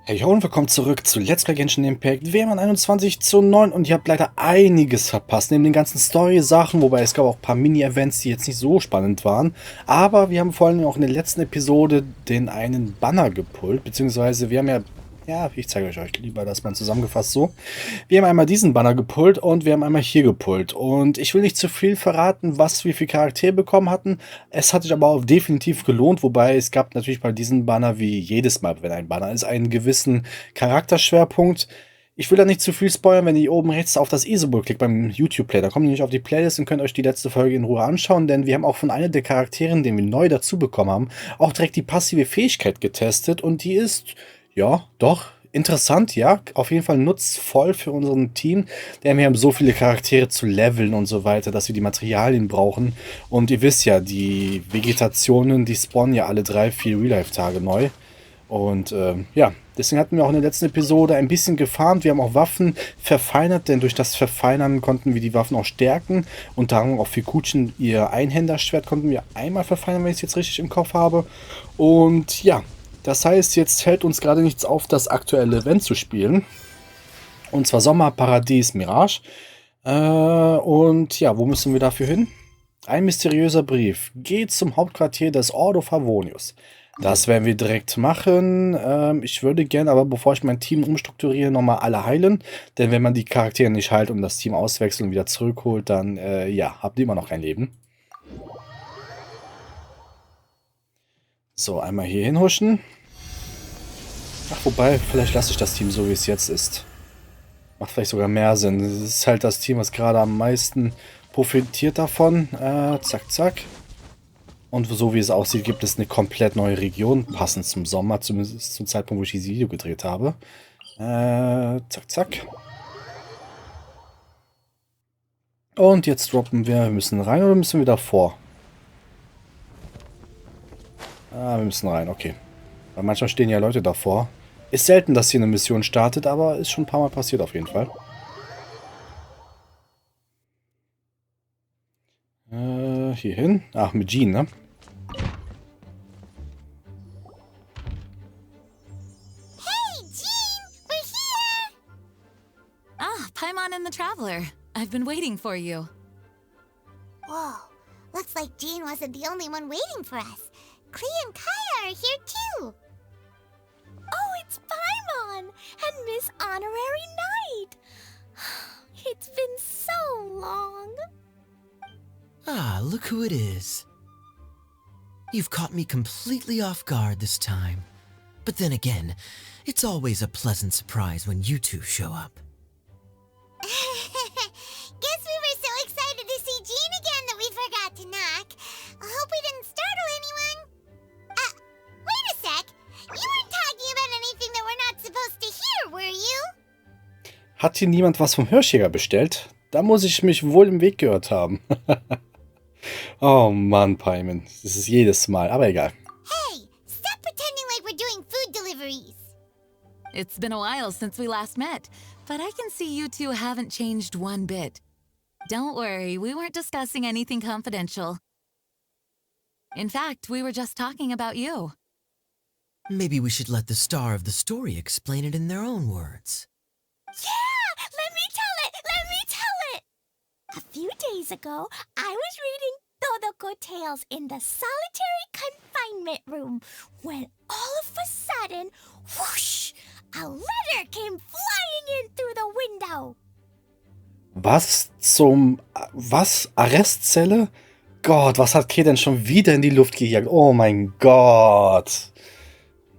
Hey ho und willkommen zurück zu Let's Play Genshin Impact WM 21:9 und ihr habt leider einiges verpasst, neben den ganzen Story-Sachen, wobei es gab auch ein paar Mini-Events, die jetzt nicht so spannend waren, aber wir haben vor allem auch in der letzten Episode den einen Banner gepullt, beziehungsweise wir haben ja, ich zeige euch lieber das mal zusammengefasst so. Wir haben einmal diesen Banner gepullt und wir haben einmal hier gepullt und ich will nicht zu viel verraten, was wir für Charaktere bekommen hatten. Es hat sich aber auch definitiv gelohnt, wobei es gab natürlich bei diesem Banner, wie jedes Mal, wenn ein Banner ist, einen gewissen Charakterschwerpunkt. Ich will da nicht zu viel spoilern, wenn ihr oben rechts auf das I-Symbol klickt beim YouTube-Play. Da kommt ihr nicht auf die Playlist und könnt euch die letzte Folge in Ruhe anschauen, denn wir haben auch von einer der Charakteren, den wir neu dazu bekommen haben, auch direkt die passive Fähigkeit getestet und die ist, ja, doch interessant, ja, auf jeden Fall nutzvoll für unseren Team, denn wir haben so viele Charaktere zu leveln und so weiter, dass wir die Materialien brauchen. Und ihr wisst ja, die Vegetationen, die spawnen ja alle 3, 4 Real-Life-Tage neu. Und ja, deswegen hatten wir auch in der letzten Episode ein bisschen gefarmt. Wir haben auch Waffen verfeinert, denn durch das Verfeinern konnten wir die Waffen auch stärken. Unter anderem auch für Kutschen ihr Einhänderschwert konnten wir einmal verfeinern, wenn ich es jetzt richtig im Kopf habe. Und ja, das heißt, jetzt fällt uns gerade nichts auf, das aktuelle Event zu spielen. Und zwar Sommerparadies Mirage. Und ja, wo müssen wir dafür hin? Ein mysteriöser Brief. Geht zum Hauptquartier des Ordo Favonius. Das werden wir direkt machen. Ich würde gerne, aber bevor ich mein Team umstrukturiere, nochmal alle heilen. Denn wenn man die Charaktere nicht heilt und das Team auswechselt und wieder zurückholt, dann ja, habt ihr immer noch kein Leben. So, einmal hier hinhuschen. Ach, wobei, vielleicht lasse ich das Team so, wie es jetzt ist. Macht vielleicht sogar mehr Sinn. Es ist halt das Team, was gerade am meisten profitiert davon. Zack, zack. Und so wie es aussieht, gibt es eine komplett neue Region, passend zum Sommer, zumindest zum Zeitpunkt, wo ich dieses Video gedreht habe. Zack, zack. Und jetzt droppen wir. Wir müssen rein oder müssen wir davor? Ah, wir müssen rein, okay. Weil manchmal stehen ja Leute davor. Ist selten, dass hier eine Mission startet, aber ist schon ein paar Mal passiert auf jeden Fall. Hier hin. Ach, mit Jean, ne? Hey, Jean! We're here! Ah, Paimon and the Traveler. I've been waiting for you. Whoa, looks like Jean wasn't the only one waiting for us. Klee and Kaya are here too. Oh, it's Paimon and Miss Honorary Knight. It's been so long. Ah, look who it is. You've caught me completely off guard this time. But then again, it's always a pleasant surprise when you two show up. Guess we were so excited to see Jean again that we forgot to knock. I hope we didn't startle anyone. Wait a sec. You weren't talking about anything that we're not supposed to hear, were you? Hat hier niemand was vom Hirschjäger bestellt? Da muss ich mich wohl im Weg gehört haben. Oh Mann, Paimon. Das ist jedes Mal, aber egal. Hey, stop pretending like we're doing food deliveries. It's been a while since we last met, but I can see you two haven't changed one bit. Don't worry, we weren't discussing anything confidential. In fact, we were just talking about you. Maybe we should let the star of the story explain it in their own words. Yeah, let me tell it. A few days ago, I was reading Todoko Tales in the solitary confinement room when all of a sudden, whoosh, a letter came flying in through the window. Was? Arrestzelle? Gott, was hat Klee denn schon wieder in die Luft gejagt? Oh mein Gott.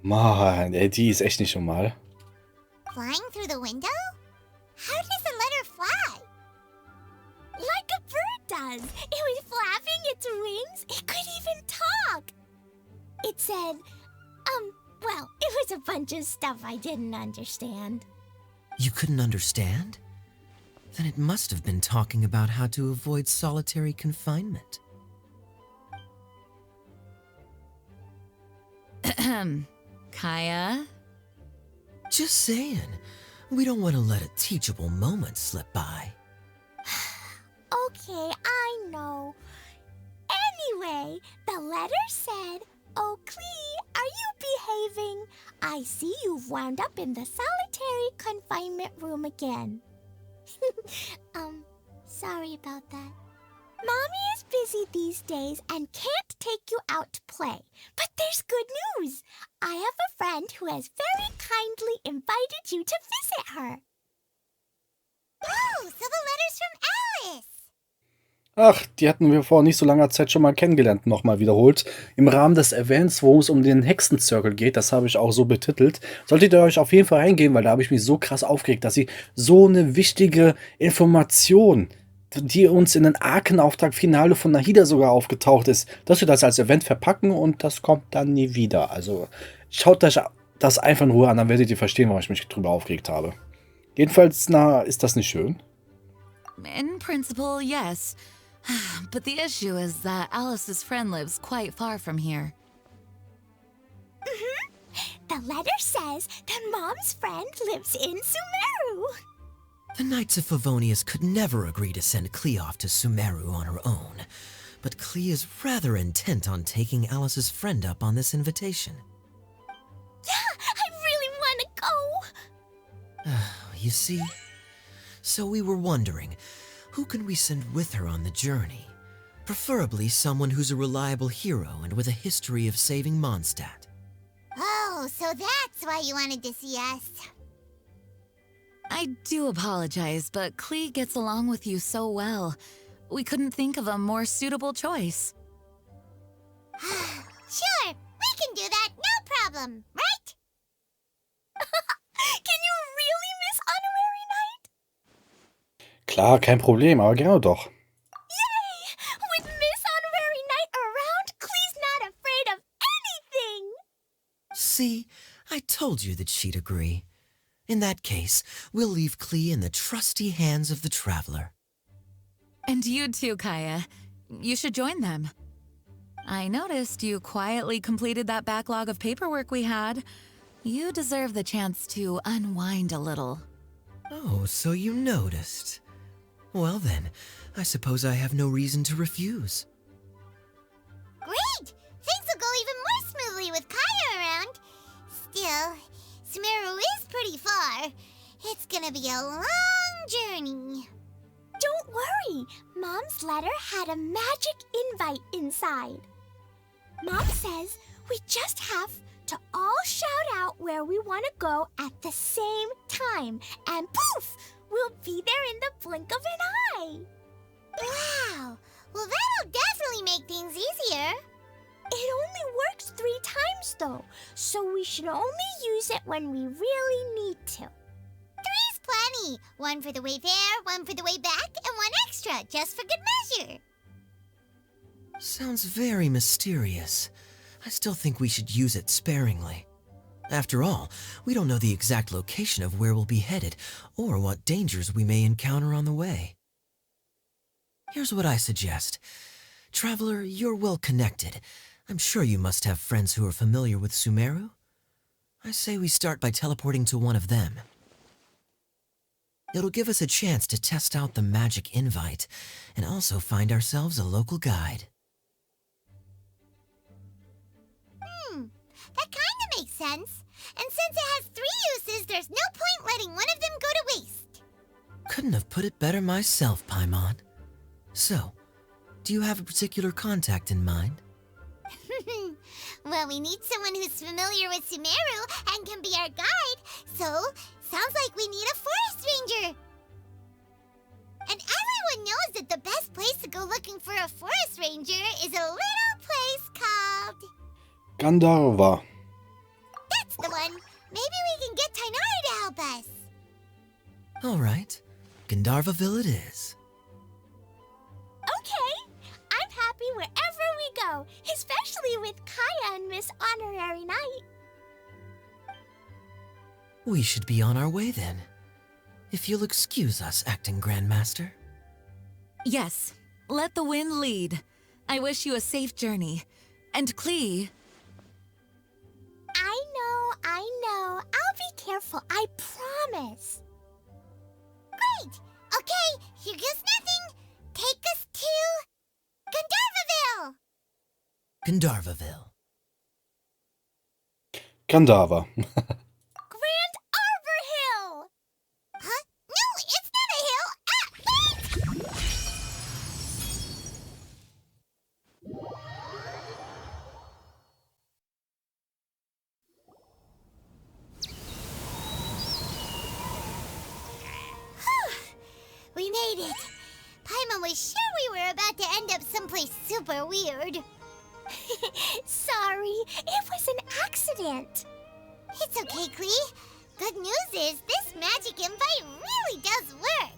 Mann, ey, die ist echt nicht normal. Flying through the window? How does a letter fly? Like a bird does. It was flapping its wings. It could even talk. It said, well, it was a bunch of stuff I didn't understand. You couldn't understand? Then it must have been talking about how to avoid solitary confinement. Kaya? Just saying. We don't want to let a teachable moment slip by. Okay, I know. Anyway, the letter said, "Oh, Klee, Are you behaving? I see you've wound up in the solitary confinement room again. Sorry about that. Mommy is busy these days and can't take you out to play. But there's good news. I have a friend who has very kindly invited you to visit her. Oh, so the letter's from Alice. Ach, die hatten wir vor nicht so langer Zeit schon mal kennengelernt, nochmal wiederholt. Im Rahmen des Events, wo es um den Hexenzirkel geht, das habe ich auch so betitelt. Solltet ihr euch auf jeden Fall reingehen, weil da habe ich mich so krass aufgeregt, dass sie so eine wichtige Information, die uns in den Arkenauftrag-Finale von Nahida sogar aufgetaucht ist, dass wir das als Event verpacken und das kommt dann nie wieder. Also schaut euch das einfach in Ruhe an, dann werdet ihr verstehen, warum ich mich drüber aufgeregt habe. Jedenfalls, ist das nicht schön? In principle, yes. But the issue is that Alice's friend lives quite far from here. The letter says that Mom's friend lives in Sumeru. The Knights of Favonius could never agree to send Klee off to Sumeru on her own, but Klee is rather intent on taking Alice's friend up on this invitation. Yeah, I really want to go. You see? So we were wondering, who can we send with her on the journey? Preferably someone who's a reliable hero and with a history of saving Mondstadt. Oh, so that's why you wanted to see us. I do apologize, but Klee gets along with you so well. We couldn't think of a more suitable choice. Sure, we can do that, no problem, right? Can you really miss Honorary Knight? Klar, kein Problem, aber gerne doch. Yay! With Miss Honorary Knight around, Klee's not afraid of anything! See, I told you that she'd agree. In that case, we'll leave Klee in the trusty hands of the Traveler. And you too, Kaya. You should join them. I noticed you quietly completed that backlog of paperwork we had. You deserve the chance to unwind a little. Oh, so you noticed. Well then, I suppose I have no reason to refuse. Great! Things will go even more smoothly with Kaya around. Still, Sumeru is pretty far. It's gonna be a long journey. Don't worry. Mom's letter had a magic invite inside. Mom says we just have to all shout out where we want to go at the same time. And poof! We'll be there in the blink of an eye. Wow! Well, that'll definitely make things easier. It only works 3 times, though, so we should only use it when we really need to. 3's plenty. 1 for the way there, 1 for the way back, and 1 extra, just for good measure. Sounds very mysterious. I still think we should use it sparingly. After all, we don't know the exact location of where we'll be headed, or what dangers we may encounter on the way. Here's what I suggest. Traveler, you're well connected. I'm sure you must have friends who are familiar with Sumeru. I say we start by teleporting to one of them. It'll give us a chance to test out the magic invite, and also find ourselves a local guide. That kinda makes sense. And since it has 3 uses, there's no point letting one of them go to waste. Couldn't have put it better myself, Paimon. So, do you have a particular contact in mind? Well, we need someone who's familiar with Sumeru and can be our guide, so sounds like we need a forest ranger. And everyone knows that the best place to go looking for a forest ranger is a little place called... Gandharva. That's the one. Maybe we can get Tighnari to help us. All right, Gandharvaville it is. Okay, I'm happy wherever we go, especially with Kaya and Miss Honorary Knight. We should be on our way then. If you'll excuse us, Acting Grandmaster. Yes, let the wind lead. I wish you a safe journey. And Klee... I know. I'll be careful, I promise. Great! Okay, here goes nothing. Take us to... Gandharvaville! Gandharvaville. Kandava. Grand Arbor Hill! Huh? No, it's not a hill! Ah, wait! We made it! Paimon was sure we were about to end up someplace super weird. Sorry, it was an accident. It's okay, Klee. Good news is this magic invite really does work.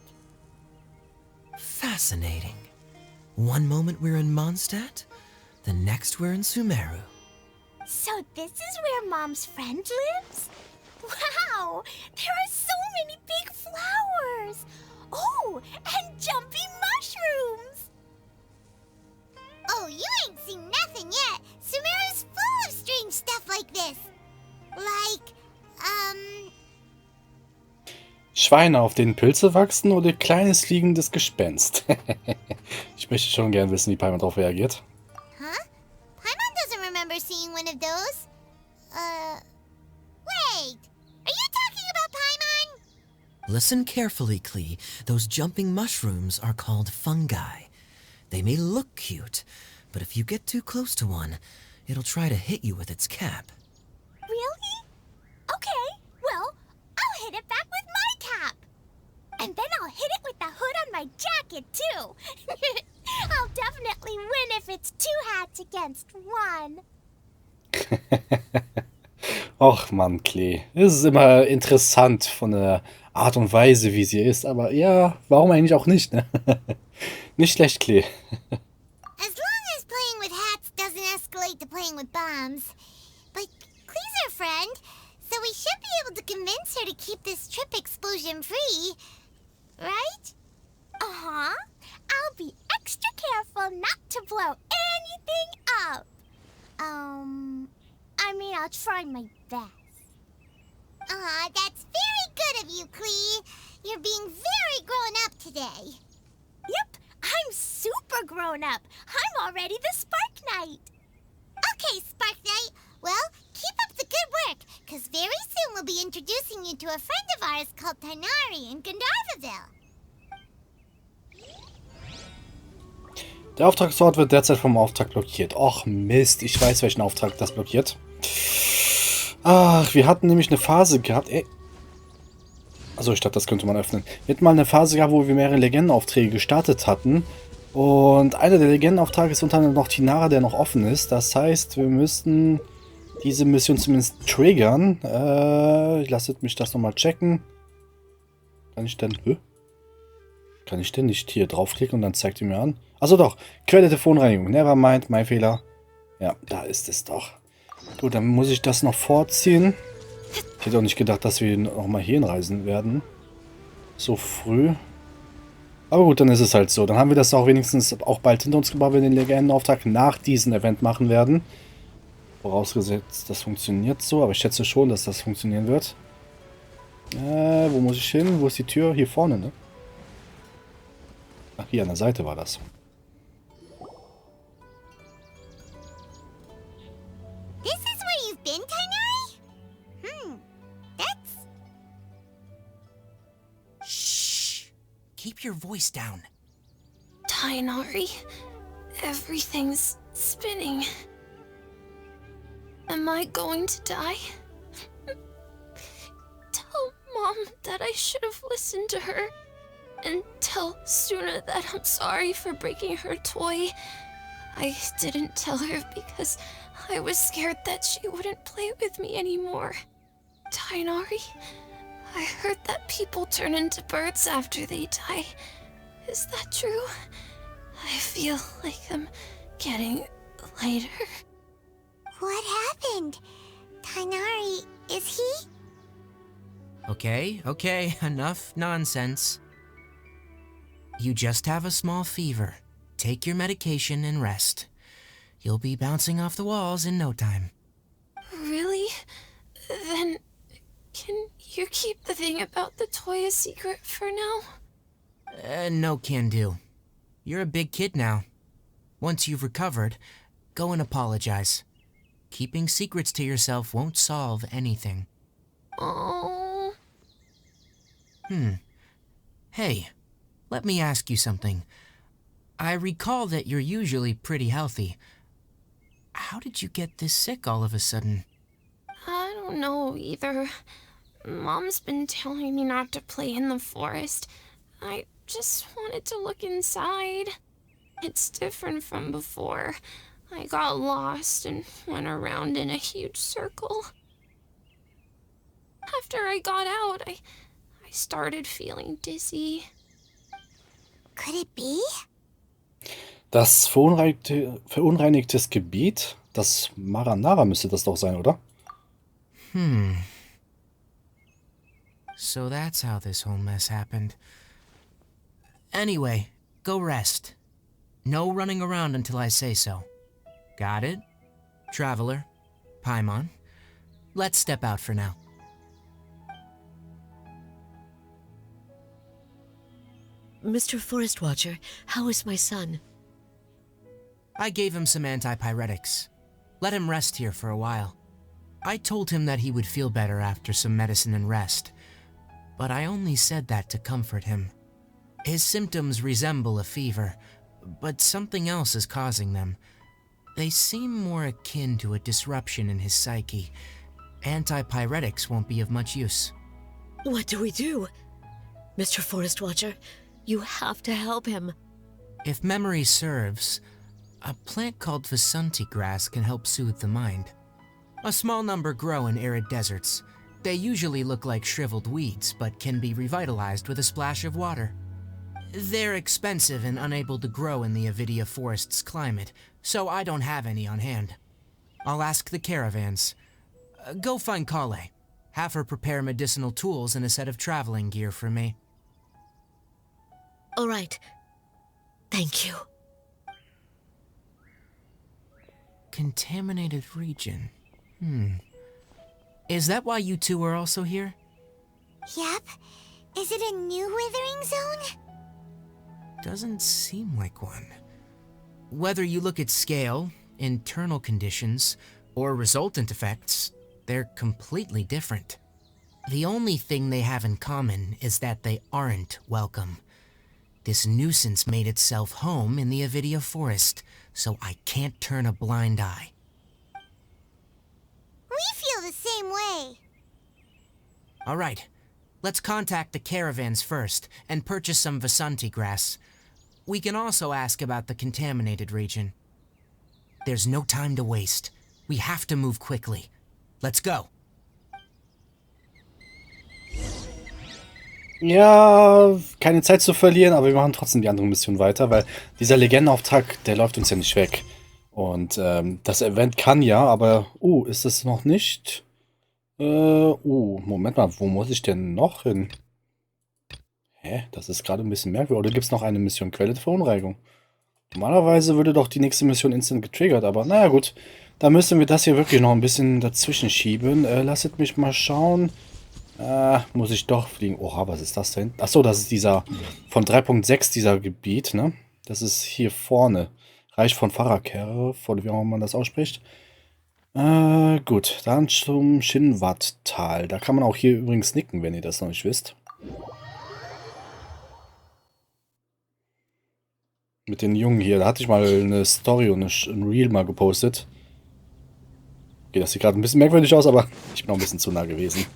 Fascinating. One moment we're in Mondstadt, the next we're in Sumeru. So this is where Mom's friend lives? Wow, there are so many big flowers. Oh, and jumping mushrooms. Oh, you ain't seen nothing yet. Sumeru's full of strange stuff like this. Like, Schweine, auf denen Pilze wachsen oder kleines fliegendes Gespenst? Ich möchte schon gern wissen, wie Paimon darauf reagiert. Huh? Paimon doesn't remember seeing one of those. Wait. Are you talking about Paimon? Listen carefully, Klee. Those jumping mushrooms are called fungi. They may look cute, but if you get too close to one, it'll try to hit you with its cap. Really? Okay, well, I'll hit it back with my cap. And then I'll hit it with the hood on my jacket, too. I'll definitely win if it's 2 hats against 1. Och Mann, Klee. Es ist immer interessant von der Art und Weise, wie sie ist. Aber ja, warum eigentlich auch nicht, ne? Nicht schlecht, Klee. As long as playing with hats doesn't escalate to playing with bombs. But Klee's our friend, so we should be able to convince her to keep this trip explosion-free. Right? Uh-huh. I'll be extra careful not to blow anything up. I mean, I'll try my best. Aw, that's very good of you, Klee. You're being very grown up today. Yep, I'm super grown up. I'm already the Spark Knight. Okay, Spark Knight. Well, keep up the good work, because very soon we'll be introducing you to a friend of ours called Tighnari in Gandharvaville. Der Auftragsort wird derzeit vom Auftrag blockiert. Och Mist, ich weiß, welchen Auftrag das blockiert. Ach, wir hatten nämlich eine Phase gehabt. Also ich dachte, das könnte man öffnen. Wir hatten mal eine Phase gehabt, wo wir mehrere Legendenaufträge gestartet hatten. Und einer der Legendenaufträge ist unter anderem noch Tighnari, der noch offen ist. Das heißt, wir müssten diese Mission zumindest triggern. Lasst mich das nochmal checken. Kann ich denn... Kann ich denn nicht hier draufklicken und dann zeigt ihr mir an? Achso doch, Quelle Telefonreinigung. Nevermind, mein Fehler. Ja, da ist es doch. Gut, dann muss ich das noch vorziehen. Ich hätte auch nicht gedacht, dass wir noch mal hier hinreisen werden. So früh. Aber gut, dann ist es halt so. Dann haben wir das auch wenigstens auch bald hinter uns gebracht, wenn wir den Legendenauftrag nach diesem Event machen werden. Vorausgesetzt, das funktioniert so. Aber ich schätze schon, dass das funktionieren wird. Wo muss ich hin? Wo ist die Tür? Hier vorne, ne? Ach, hier an der Seite war das. This is where you've been, Tighnari? That's... Shh! Keep your voice down. Tighnari, everything's spinning. Am I going to die? Tell Mom that I should have listened to her. And tell Suna that I'm sorry for breaking her toy. I didn't tell her because I was scared that she wouldn't play with me anymore. Tighnari, I heard that people turn into birds after they die. Is that true? I feel like I'm getting lighter. What happened? Tighnari, is he? Okay, enough nonsense. You just have a small fever. Take your medication and rest. You'll be bouncing off the walls in no time. Really? Then, can you keep the thing about the toy a secret for now? No can do. You're a big kid now. Once you've recovered, go and apologize. Keeping secrets to yourself won't solve anything. Oh. Hey, let me ask you something. I recall that you're usually pretty healthy. How did you get this sick all of a sudden? I don't know either. Mom's been telling me not to play in the forest. I just wanted to look inside. It's different from before. I got lost and went around in a huge circle. After I got out, I started feeling dizzy. Could it be? Das verunreinigtes Gebiet, das Maranara müsste das doch sein, oder? So that's how this whole mess happened. Anyway, go rest. No running around until I say so. Got it? Traveler, Paimon, let's step out for now. Mr. Forest Watcher, how is my son? I gave him some antipyretics. Let him rest here for a while. I told him that he would feel better after some medicine and rest, but I only said that to comfort him. His symptoms resemble a fever, but something else is causing them. They seem more akin to a disruption in his psyche. Antipyretics won't be of much use. What do we do? Mr. Forest Watcher, you have to help him. If memory serves, a plant called Vasanti-Gras can help soothe the mind. A small number grow in arid deserts. They usually look like shriveled weeds, but can be revitalized with a splash of water. They're expensive and unable to grow in the NViDiA forest's climate, so I don't have any on hand. I'll ask the caravans. Go find Klee. Have her prepare medicinal tools and a set of traveling gear for me. All right. Thank you. Contaminated region. Is that why you two are also here? Yep. Is it a new withering zone? Doesn't seem like one. Whether you look at scale, internal conditions, or resultant effects, they're completely different. The only thing they have in common is that they aren't welcome. This nuisance made itself home in the NViDiA forest, so I can't turn a blind eye. We feel the same way. All right, let's contact the caravans first and purchase some Vasanti-Gras. We can also ask about the contaminated region. There's no time to waste. We have to move quickly. Let's go. Ja, keine Zeit zu verlieren, aber wir machen trotzdem die andere Mission weiter, weil dieser Legendenauftrag, der läuft uns ja nicht weg. Und das Event kann ja, aber... ist es noch nicht? Moment mal, wo muss ich denn noch hin? Hä? Das ist gerade ein bisschen merkwürdig. Oder gibt es noch eine Mission Quelle der Verunreinigung? Normalerweise würde doch die nächste Mission instant getriggert, aber naja gut. Da müssen wir das hier wirklich noch ein bisschen dazwischen schieben. Lasst mich mal schauen. Muss ich doch fliegen. Oha, was ist das denn? Achso, das ist dieser von 3.6, dieser Gebiet, ne? Das ist hier vorne. Reich von Farakere, wie auch man das ausspricht. Gut, dann zum Shinwat-Tal. Da kann man auch hier übrigens nicken, wenn ihr das noch nicht wisst. Mit den Jungen hier. Da hatte ich mal eine Story und ein Reel mal gepostet. Okay, das sieht gerade ein bisschen merkwürdig aus, aber ich bin auch ein bisschen zu nah gewesen.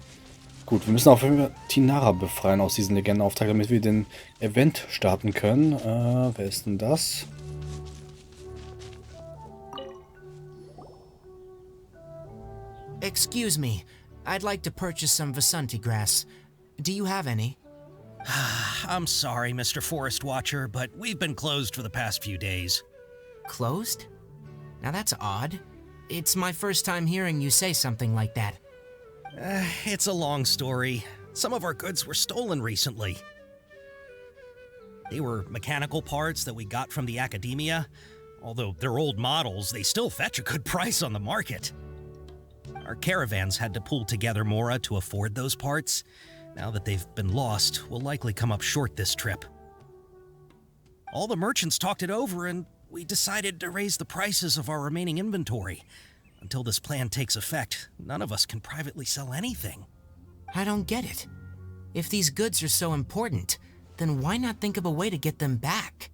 Gut, wir müssen auf jeden Fall Tighnari befreien aus diesem Legendenauftrag, damit wir den Event starten können. Wer ist denn das? Excuse me. I'd like to purchase some Vasanti-Gras. Do you have any? I'm sorry, Mr. Forest Watcher, but we've been closed for the past few days. Closed? Now that's odd. It's my first time hearing you say something like that. It's a long story. Some of our goods were stolen recently. They were mechanical parts that we got from the academia. Although they're old models, they still fetch a good price on the market. Our caravans had to pool together more to afford those parts. Now that they've been lost, we'll likely come up short this trip. All the merchants talked it over and we decided to raise the prices of our remaining inventory. Until this plan takes effect, none of us can privately sell anything. I don't get it. If these goods are so important, then why not think of a way to get them back?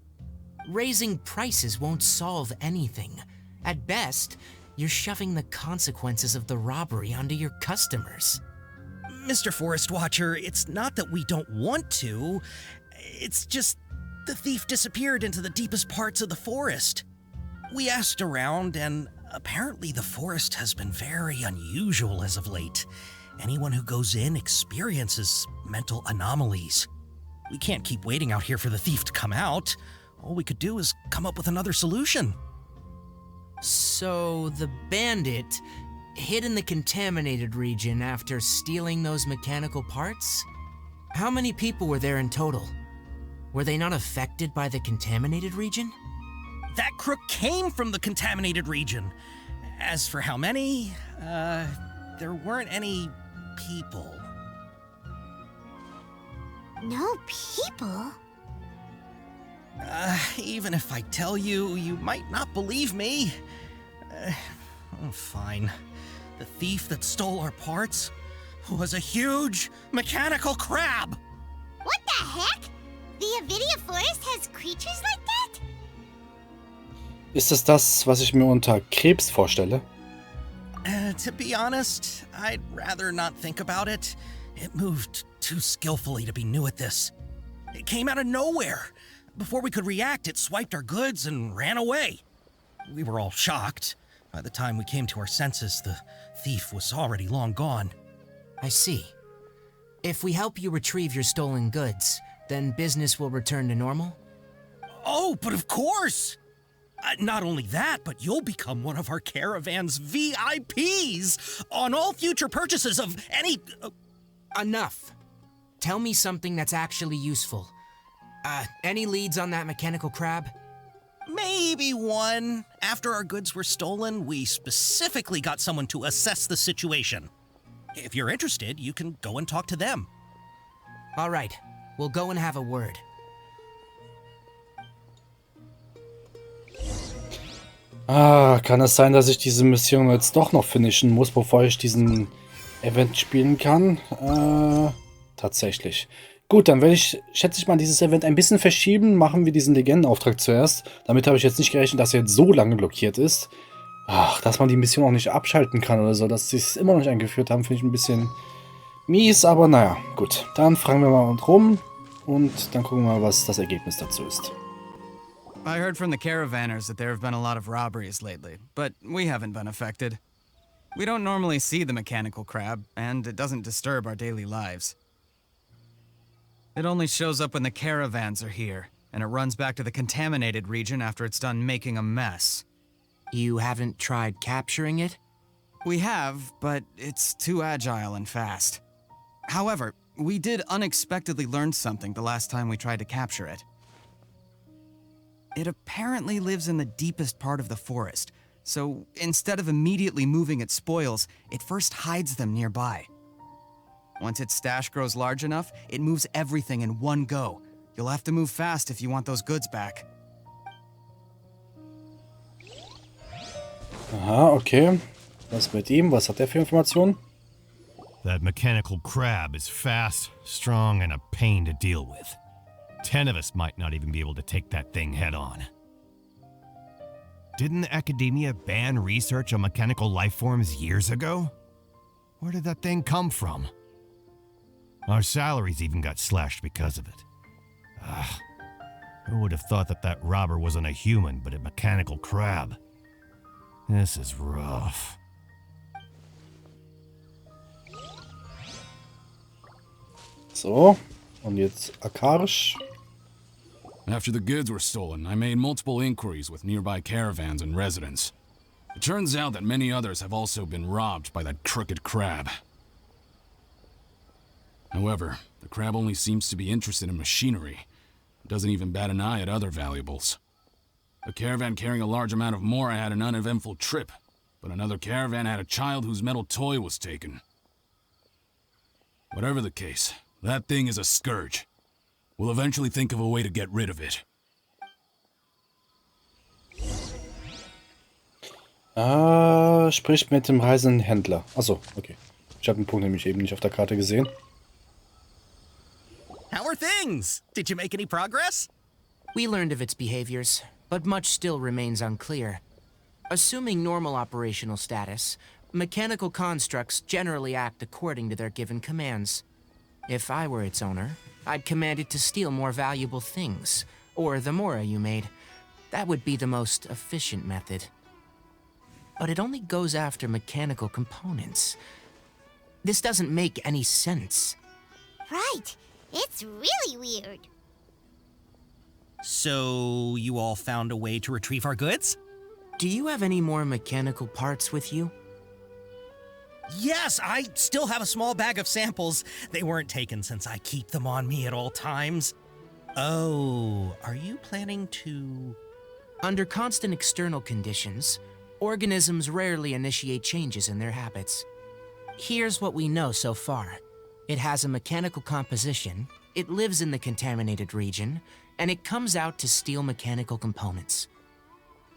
Raising prices won't solve anything. At best, you're shoving the consequences of the robbery onto your customers. Mr. Forest Watcher, it's not that we don't want to. It's just the thief disappeared into the deepest parts of the forest. We asked around, and apparently the forest has been very unusual as of late. Anyone who goes in experiences mental anomalies. We can't keep waiting out here for the thief to come out. All we could do is come up with another solution. So the bandit hid in the contaminated region after stealing those mechanical parts? How many people were there in total? Were they not affected by the contaminated region? That crook came from the contaminated region. As for how many, there weren't any people. No people? Even if I tell you, you might not believe me. Fine. The thief that stole our parts was a huge mechanical crab. What the heck? The NViDIA Forest has creatures like that? Ist es das, was ich mir unter Krebs vorstelle? To be honest, I'd rather not think about it. It moved too skillfully to be new at this. It came out of nowhere. Before we could react, it swiped our goods and ran away. We were all shocked. By the time we came to our senses, the thief was already long gone. I see. If we help you retrieve your stolen goods, then business will return to normal? Oh, but of course! Not only that, but you'll become one of our caravan's VIPs on all future purchases of any... Enough. Tell me something that's actually useful. Any leads on that mechanical crab? Maybe one. After our goods were stolen, we specifically got someone to assess the situation. If you're interested, you can go and talk to them. All right, we'll go and have a word. Kann es sein, dass ich diese Mission jetzt doch noch finishen muss, bevor ich diesen Event spielen kann? Tatsächlich. Gut, dann werde ich, schätze ich mal, dieses Event ein bisschen verschieben. Machen wir diesen Legendenauftrag zuerst. Damit habe ich jetzt nicht gerechnet, dass er jetzt so lange blockiert ist. Ach, dass man die Mission auch nicht abschalten kann oder so, dass sie es immer noch nicht eingeführt haben, finde ich ein bisschen mies. Aber naja, gut. Dann fragen wir mal rum und dann gucken wir mal, was das Ergebnis dazu ist. I heard from the caravanners that there have been a lot of robberies lately, but we haven't been affected. We don't normally see the mechanical crab, and it doesn't disturb our daily lives. It only shows up when the caravans are here, and it runs back to the contaminated region after it's done making a mess. You haven't tried capturing it? We have, but it's too agile and fast. However, we did unexpectedly learn something the last time we tried to capture it. It apparently lives in the deepest part of the forest, so instead of immediately moving its spoils, it first hides them nearby. Once its stash grows large enough, it moves everything in one go. You'll have to move fast if you want those goods back. Aha, okay. Was mit ihm? Was hat er für Informationen? That mechanical crab is fast, strong, and a pain to deal with. 10 of us might not even be able to take that thing head on. Didn't the academia ban research on mechanical life forms years ago? Where did that thing come from? Our salaries even got slashed because of it. Ugh. Who would have thought that that robber wasn't a human, but a mechanical crab? This is rough. So, und jetzt Akarisch. After the goods were stolen, I made multiple inquiries with nearby caravans and residents. It turns out that many others have also been robbed by that crooked crab. However, the crab only seems to be interested in machinery. It doesn't even bat an eye at other valuables. A caravan carrying a large amount of Mora had an uneventful trip, but another caravan had a child whose metal toy was taken. Whatever the case, that thing is a scourge. We'll eventually think of a way to get rid of it. Sprich mit dem reisenden Händler. Achso, okay. Ich habe den Punkt nämlich eben nicht auf der Karte gesehen. How are things? Did you make any progress? We learned of its behaviors, but much still remains unclear. Assuming normal operational status, mechanical constructs generally act according to their given commands. If I were its owner, I'd command it to steal more valuable things, or the mora you made. That would be the most efficient method. But it only goes after mechanical components. This doesn't make any sense. Right. It's really weird. So, you all found a way to retrieve our goods? Do you have any more mechanical parts with you? Yes, I still have a small bag of samples. They weren't taken since I keep them on me at all times. Oh, are you planning to... Under constant external conditions, organisms rarely initiate changes in their habits. Here's what we know so far. It has a mechanical composition, it lives in the contaminated region, and it comes out to steal mechanical components.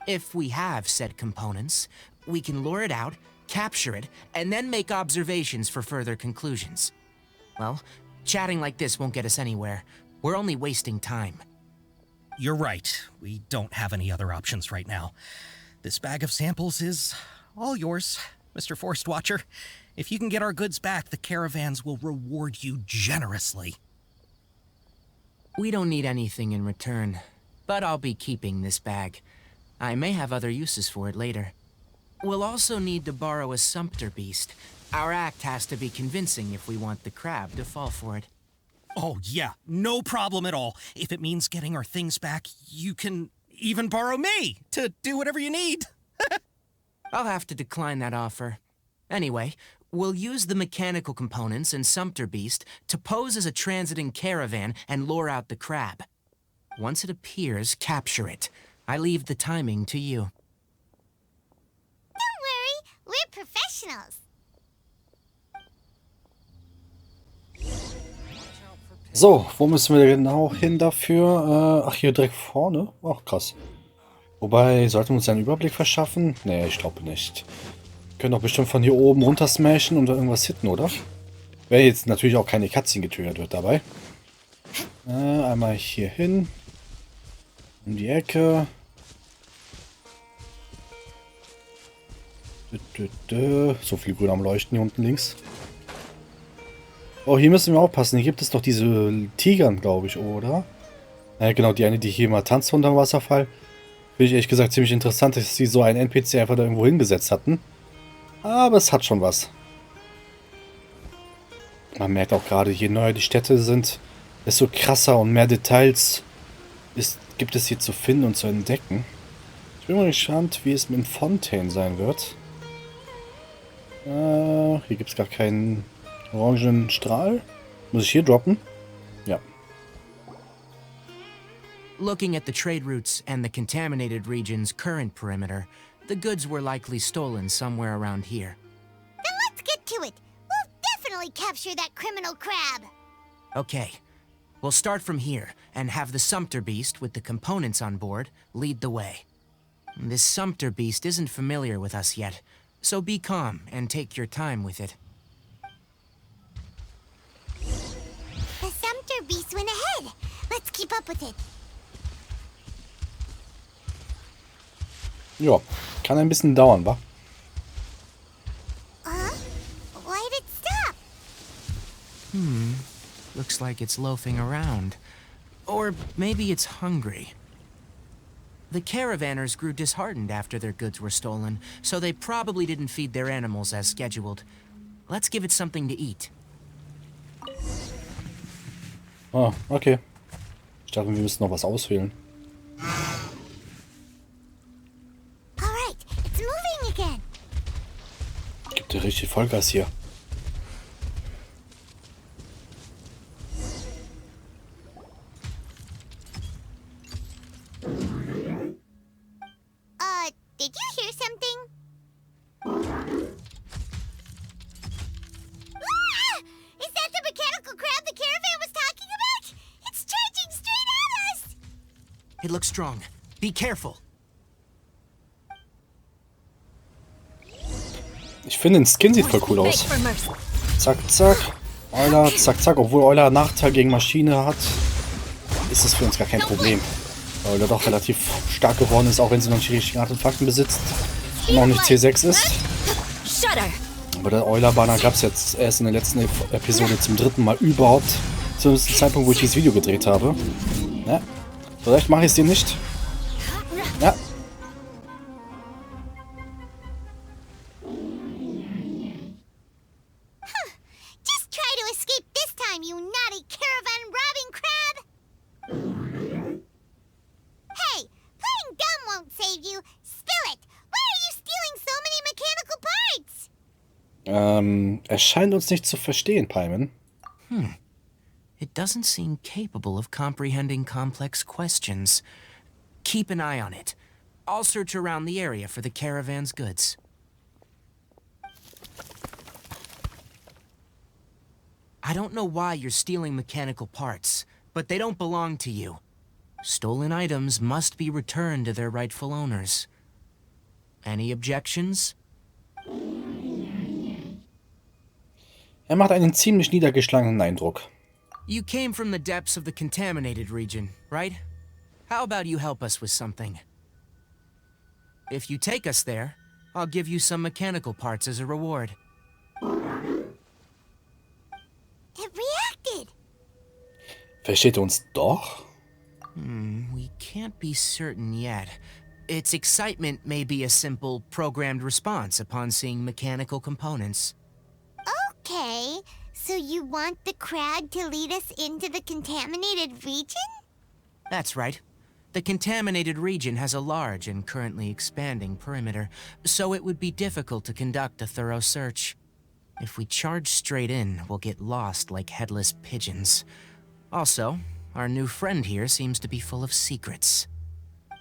If we have said components, we can lure it out, capture it, and then make observations for further conclusions. Well, chatting like this won't get us anywhere. We're only wasting time. You're right. We don't have any other options right now. This bag of samples is all yours, Mr. Forest Watcher. If you can get our goods back, the caravans will reward you generously. We don't need anything in return, but I'll be keeping this bag. I may have other uses for it later. We'll also need to borrow a sumpter beast. Our act has to be convincing if we want the crab to fall for it. Oh yeah, no problem at all. If it means getting our things back, you can even borrow me to do whatever you need. I'll have to decline that offer. Anyway, we'll use the mechanical components and sumpter beast to pose as a transiting caravan and lure out the crab. Once it appears, capture it. I leave the timing to you. Don't worry, we're professionals. So, wo müssen wir genau hin dafür? Ach, hier direkt vorne? Ach, krass. Wobei, sollten wir uns einen Überblick verschaffen? Nee, ich glaube nicht. Wir können doch bestimmt von hier oben runter smashen und irgendwas hitten, oder? Wenn jetzt natürlich auch keine Cutscene getriggert wird dabei. Einmal hier hin. Um die Ecke. So viel grün am Leuchten hier unten links. Oh, hier müssen wir aufpassen. Hier gibt es doch diese Tigern, glaube ich, oder? Ja, genau, die eine, die hier mal tanzt unter dem Wasserfall. Finde ich ehrlich gesagt ziemlich interessant, dass sie so einen NPC einfach da irgendwo hingesetzt hatten. Aber es hat schon was. Man merkt auch gerade, je neuer die Städte sind, desto krasser und mehr Details gibt es hier zu finden und zu entdecken. Ich bin mal gespannt, wie es mit Fontaine sein wird. Hier gibt es gar keinen orangen Strahl. Muss ich hier droppen? Ja. Looking at the trade routes and the contaminated region's current perimeter, the goods were likely stolen somewhere around here. Then let's get to it. We'll definitely capture that criminal crab. Okay. We'll start from here and have the sumpter beast with the components on board lead the way. This sumpter beast isn't familiar with us yet, so be calm and take your time with it. The sumpter beast went ahead. Let's keep up with it. Ja, kann ein bisschen dauern, wa? Why did it stop? Looks like it's loafing around. Or maybe it's hungry. The caravanners grew disheartened after their goods were stolen, so they probably didn't feed their animals as scheduled. Let's give it something to eat. Ah, okay. Ich dachte, wir müssen noch was auswählen. Alright, it's moving again. Gibt dir richtig Vollgas hier. Did you hear something? Ah! Is that the mechanical crab the caravan was talking about? It's charging straight at us! It looks strong. Be careful. Ich finde, den Skin sieht voll cool aus. Zack, zack. Euler, zack, zack. Obwohl Euler Nachteil gegen Maschine hat, ist es für uns gar kein Problem. Weil Euler doch relativ stark geworden ist, auch wenn sie noch nicht die richtigen Artefakten besitzt. Und noch nicht C6 ist. Aber der Euler-Banner gab es jetzt erst in der letzten Episode zum 3. Mal überhaupt. Zumindest zum Zeitpunkt, wo ich dieses Video gedreht habe. Ja. Vielleicht mache ich es dir nicht. Ja. Just try to escape this time, you naughty caravan-robbing crab! Hey, playing dumb won't save you. Spill it! Why are you stealing so many mechanical parts? Er scheint uns nicht zu verstehen, Paimon. It doesn't seem capable of comprehending complex questions. Keep an eye on it. I'll search around the area for the caravan's goods. I don't know why you're stealing mechanical parts, but they don't belong to you. Stolen items must be returned to their rightful owners. Any objections? Er macht einen ziemlich niedergeschlagenen Eindruck. You came from the depths of the contaminated region, right? How about you help us with something? If you take us there, I'll give you some mechanical parts as a reward. It reacted! Versteht er uns doch? We can't be certain yet. Its excitement may be a simple, programmed response upon seeing mechanical components. Okay, so you want the crab to lead us into the contaminated region? That's right. The contaminated region has a large and currently expanding perimeter, so it would be difficult to conduct a thorough search. If we charge straight in, we'll get lost like headless pigeons. Also, our new friend here seems to be full of secrets.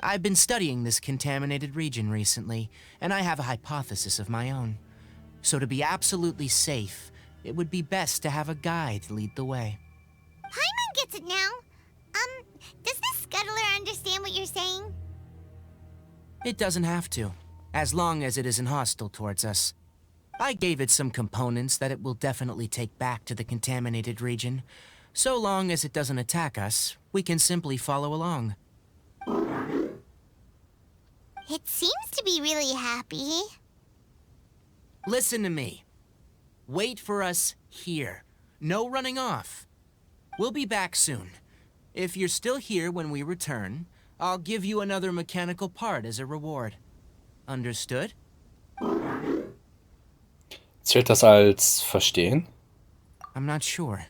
I've been studying this contaminated region recently, and I have a hypothesis of my own. So to be absolutely safe, it would be best to have a guide lead the way. Paimon gets it now. Does this scuttler understand what you're saying? It doesn't have to, as long as it isn't hostile towards us. I gave it some components that it will definitely take back to the contaminated region. So long as it doesn't attack us, we can simply follow along. It seems to be really happy. Listen to me. Wait for us here. No running off. We'll be back soon. If you're still here when we return, I'll give you another mechanical part as a reward. Understood? Zählt das als Verstehen? I'm not sure.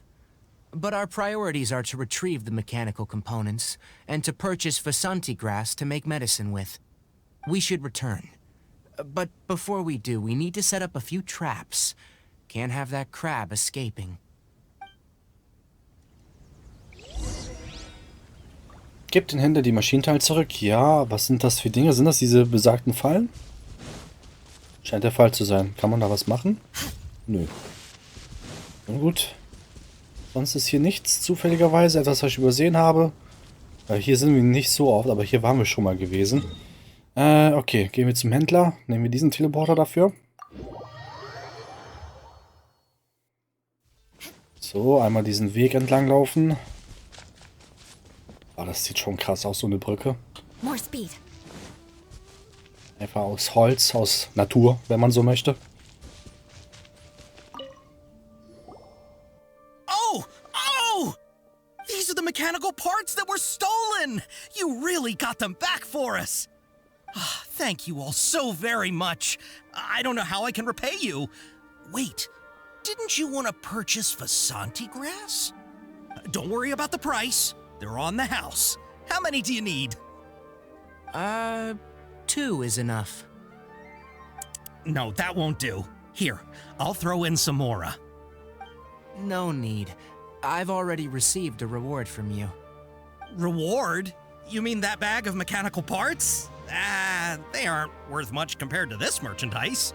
But our priorities are to retrieve the mechanical components and to purchase Vasanti-Gras to make medicine with. We should return. But before we do, we need to set up a few traps. Can't have that crab escaping. Gebt den Händler die Maschinenteile zurück. Ja, was sind das für Dinge? Sind das diese besagten Fallen? Scheint der Fall zu sein. Kann man da was machen? Nö. Na gut. Sonst ist hier nichts, zufälligerweise. Etwas, was ich übersehen habe. Hier sind wir nicht so oft, aber hier waren wir schon mal gewesen. Okay, gehen wir zum Händler. Nehmen wir diesen Teleporter dafür. So, einmal diesen Weg entlang laufen. Oh, das sieht schon krass aus, so eine Brücke. More speed. Einfach aus Holz, aus Natur, wenn man so möchte. Oh! These are the mechanical parts that were stolen! You really got them back for us! Thank you all so very much. I don't know how I can repay you. Wait, didn't you want to purchase Vasanti-Gras? Don't worry about the price. They're on the house. How many do you need? 2 is enough. No, that won't do. Here, I'll throw in some more. No need. I've already received a reward from you. Reward? You mean that bag of mechanical parts? They aren't worth much compared to this merchandise.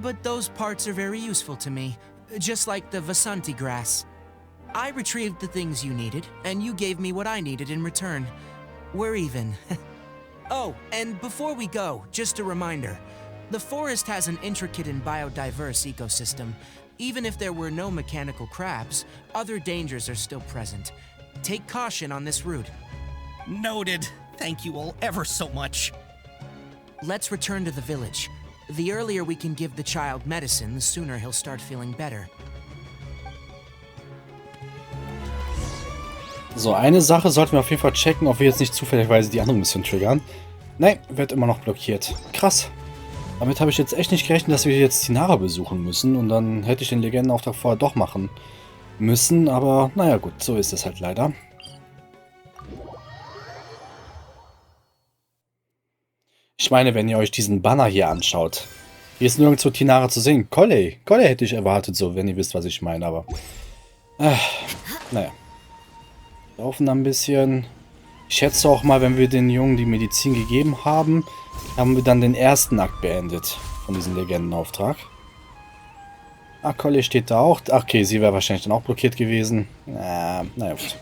But those parts are very useful to me, just like the Vasanti-Gras. I retrieved the things you needed, and you gave me what I needed in return. We're even. Oh, and before we go, just a reminder. The forest has an intricate and biodiverse ecosystem. Even if there were no mechanical crabs, other dangers are still present. Take caution on this route. Noted. Thank you all ever so much. Let's return to the village. The earlier we can give the child medicine, the sooner he'll start feeling better. So, eine Sache sollten wir auf jeden Fall checken, ob wir jetzt nicht zufälligerweise die andere Mission triggern. Nein, wird immer noch blockiert. Krass. Damit habe ich jetzt echt nicht gerechnet, dass wir jetzt Tighnari besuchen müssen. Und dann hätte ich den Legendenauftrag vorher doch machen müssen. Aber naja gut, so ist es halt leider. Ich meine, wenn ihr euch diesen Banner hier anschaut. Hier ist nirgendwo Tighnari zu sehen. Klee hätte ich erwartet, so, wenn ihr wisst, was ich meine. Aber naja. Laufen da ein bisschen. Ich schätze auch mal, wenn wir den Jungen die Medizin gegeben haben, haben wir dann den ersten Akt beendet von diesem Legendenauftrag. Ah, Klee steht da auch. Ach, okay, sie wäre wahrscheinlich dann auch blockiert gewesen. Naja, gut.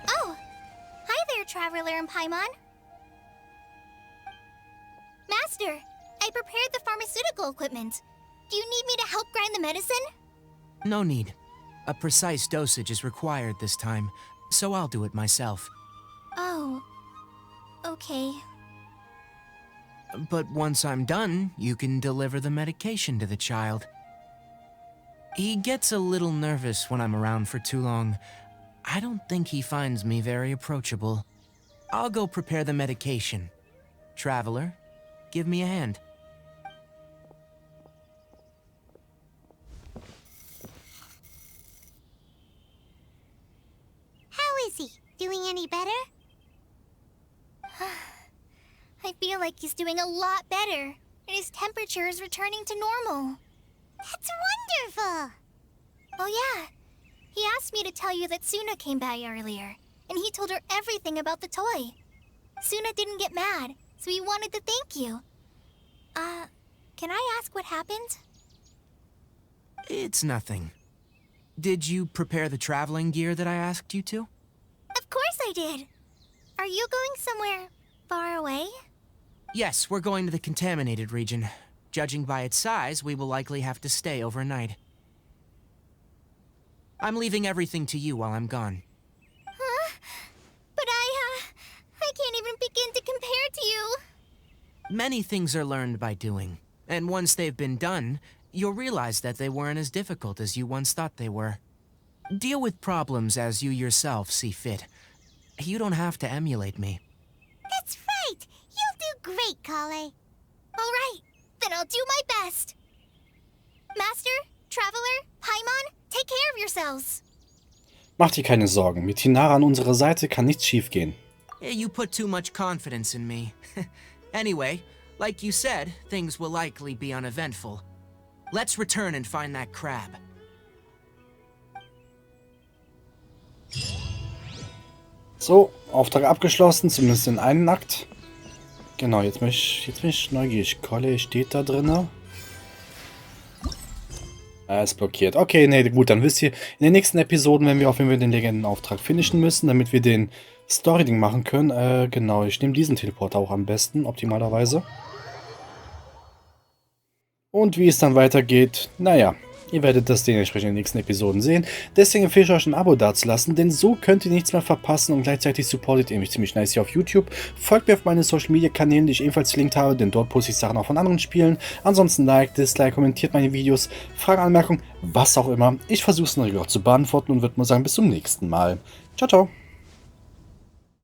Oh, hi there, Traveler and Paimon. Master, I prepared the pharmaceutical equipment. Do you need me to help grind the medicine? No need. A precise dosage is required this time, so I'll do it myself. Oh, okay. But once I'm done, you can deliver the medication to the child. He gets a little nervous when I'm around for too long. I don't think he finds me very approachable. I'll go prepare the medication. Traveler, give me a hand. How is he? Doing any better? I feel like he's doing a lot better, and his temperature is returning to normal. That's wonderful! Oh yeah, he asked me to tell you that Suna came by earlier, and he told her everything about the toy. Suna didn't get mad, so he wanted to thank you. Can I ask what happened? It's nothing. Did you prepare the traveling gear that I asked you to? Of course I did. Are you going somewhere far away? Yes, we're going to the contaminated region. Judging by its size, we will likely have to stay overnight. I'm leaving everything to you while I'm gone. Huh? But I can't even begin to compare to you. Many things are learned by doing, and once they've been done, you'll realize that they weren't as difficult as you once thought they were. Deal with problems as you yourself see fit. You don't have to emulate me. That's right! You'll do great, Klee. All right, then I'll do my best. Master, Traveler, Paimon, take care of yourselves. Mach dir keine Sorgen. Mit Tighnari an unserer Seite kann nichts schiefgehen. You put too much confidence in me. Anyway, like you said, things will likely be uneventful. Let's return and find that crab. So, Auftrag abgeschlossen, zumindest in einem Akt. Genau, jetzt bin ich neugierig. Klee steht da drin. Er ist blockiert. Okay, nee, gut, dann wisst ihr, in den nächsten Episoden, wenn wir auf jeden Fall den Legendenauftrag finishen müssen, damit wir den Story-Ding machen können. Genau, ich nehme diesen Teleporter auch am besten, optimalerweise. Und wie es dann weitergeht, naja, ihr werdet das dementsprechend in den nächsten Episoden sehen. Deswegen empfehle ich euch ein Abo dazulassen, denn so könnt ihr nichts mehr verpassen und gleichzeitig supportet ihr mich ziemlich nice hier auf YouTube. Folgt mir auf meinen Social Media Kanälen, die ich ebenfalls verlinkt habe, denn dort poste ich Sachen auch von anderen Spielen. Ansonsten Like, Dislike, kommentiert meine Videos, Fragen, Anmerkungen, was auch immer. Ich versuche es natürlich auch zu beantworten und würde mal sagen, bis zum nächsten Mal. Ciao, ciao.